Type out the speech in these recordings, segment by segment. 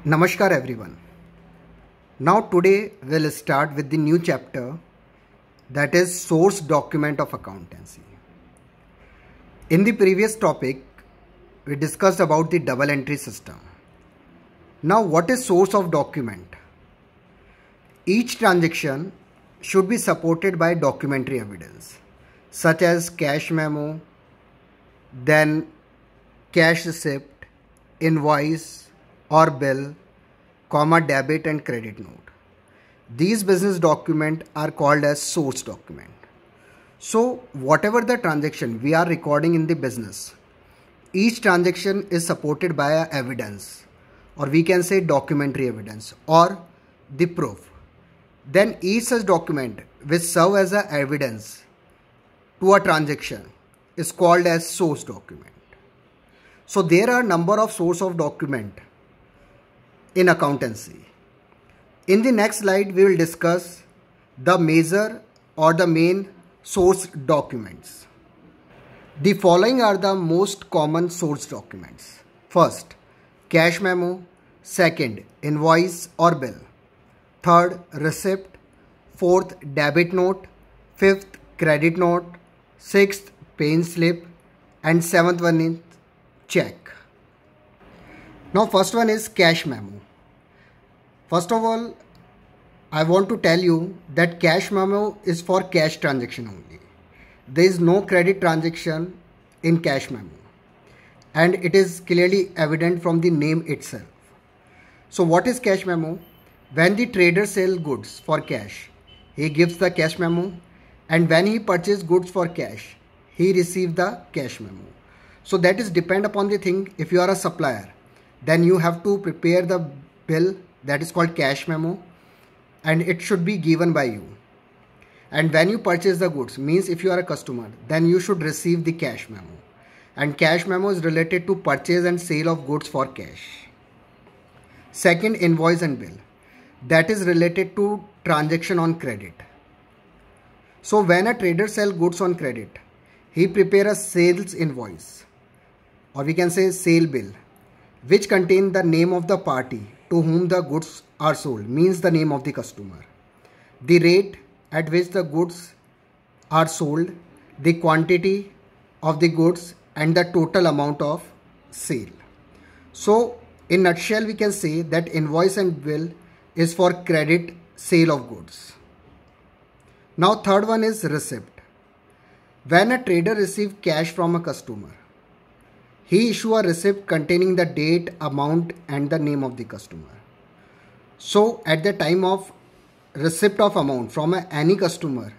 Namaskar everyone. Now today we'll start with the new chapter, that is source document of accountancy. In the previous topic we discussed about the double entry system. Now what is source of document? Each transaction should be supported by documentary evidence such as cash memo, then cash receipt, invoice or bill, debit and credit note. These business documents are called as source document. So whatever the transaction we are recording in the business, each transaction is supported by a evidence, or we can say documentary evidence or the proof. Then each such document which serve as a evidence to a transaction is called as source document. So there are number of source of document in accountancy. In the next slide we will discuss the major or the main source documents. The following are the most common source documents. First, cash memo. Second, invoice or bill. Third, receipt. Fourth, debit note. Fifth, credit note. Sixth, pay slip. And seventh one is check. Now first one is cash memo. First of all, I want to tell you that cash memo is for cash transaction only. There is no credit transaction in cash memo, and it is clearly evident from the name itself. So what is cash memo? When the trader sells goods for cash, he gives the cash memo, and when he purchases goods for cash, he receives the cash memo. So that is depend upon the thing. If you are a supplier, then you have to prepare the bill, that is called cash memo, and it should be given by you. And when you purchase the goods, means if you are a customer, then you should receive the cash memo. And cash memo is related to purchase and sale of goods for cash. Second, invoice and bill. That is related to transaction on credit. So when a trader sells goods on credit, he prepares a sales invoice, or we can say sale bill, which contain the name of the party to whom the goods are sold, means the name of the customer, the rate at which the goods are sold, the quantity of the goods, and the total amount of sale. So in nutshell we can say that invoice and bill is for credit sale of goods. Now third one is receipt. When a trader receives cash from a customer, he issues a receipt containing the date, amount and the name of the customer. So at the time of receipt of amount from any customer,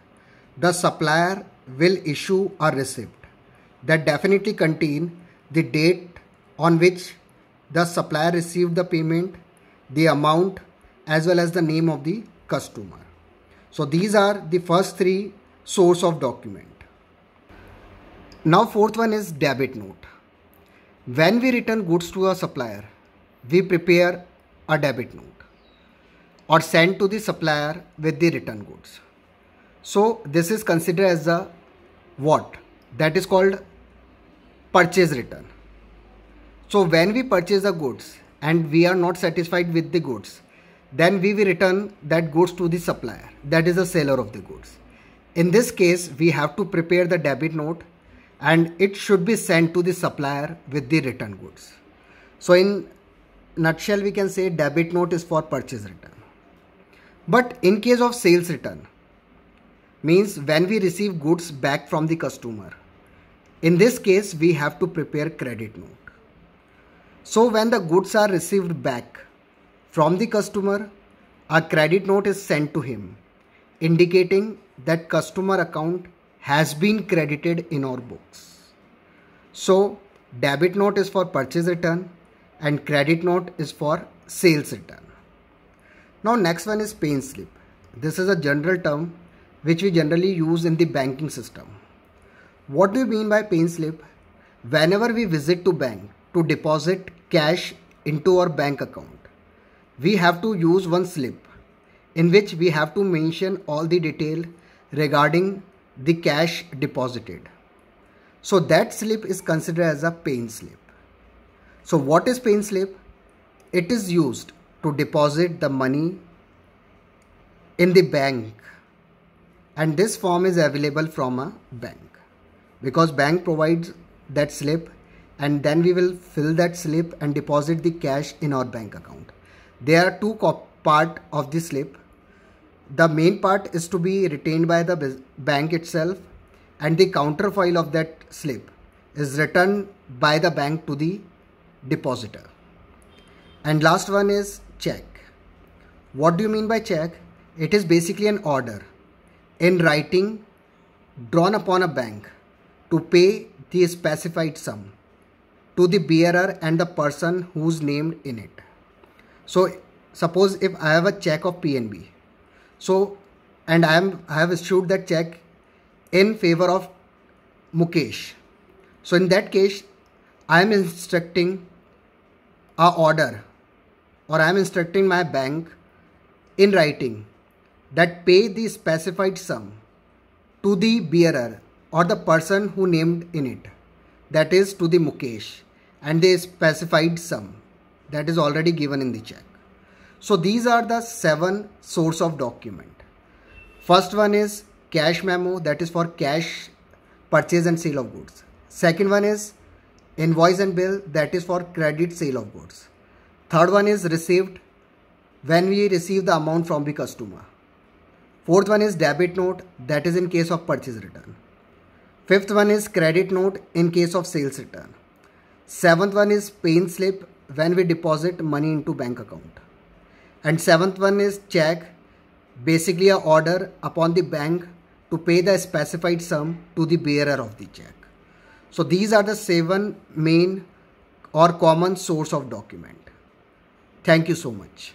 the supplier will issue a receipt that definitely contain the date on which the supplier received the payment, the amount as well as the name of the customer. So these are the first three source of document. Now fourth one is debit note. When we return goods to a supplier, we prepare a debit note or send to the supplier with the return goods. So this is considered as a what? That is called purchase return. So when we purchase the goods and we are not satisfied with the goods, then we will return that goods to the supplier, that is the seller of the goods. In this case, we have to prepare the debit note and it should be sent to the supplier with the return goods. So in nutshell we can say debit note is for purchase return. But in case of sales return, means when we receive goods back from the customer, in this case we have to prepare credit note. So when the goods are received back from the customer, a credit note is sent to him indicating that customer account has been credited in our books. So debit note is for purchase return and credit note is for sales return. Now next one is pay slip. This is a general term which we generally use in the banking system. What do you mean by pay slip? Whenever we visit to bank to deposit cash into our bank account, we have to use one slip in which we have to mention all the detail regarding the cash deposited. So that slip is considered as a pay slip. So what is pay slip? it is used to deposit the money in the bank, and this form is available from a bank because bank provides that slip, and then we will fill that slip and deposit the cash in our bank account. There are two parts of the slip. The main part is to be retained by the bank itself, and the counterfoil of that slip is returned by the bank to the depositor. And last one is check. What do you mean by check? It is basically an order in writing drawn upon a bank to pay the specified sum to the bearer and the person who's named in it. So suppose if I have a check of PNB, and I have issued that check in favor of Mukesh. So in that case, I am instructing a order, or I am instructing my bank in writing that pay the specified sum to the bearer or the person who named in it, that is to the Mukesh, and the specified sum that is already given in the check. So these are the 7 source of document. First one is cash memo, that is for cash purchase and sale of goods. Second one is invoice and bill, that is for credit sale of goods. Third one is receipt, when we receive the amount from the customer. Fourth one is debit note, that is in case of purchase return. Fifth one is credit note in case of sales return. Seventh one is pay slip, when we deposit money into bank account. And seventh one is check, basically a order upon the bank to pay the specified sum to the bearer of the check. So these are the 7 main or common source of document. Thank you so much.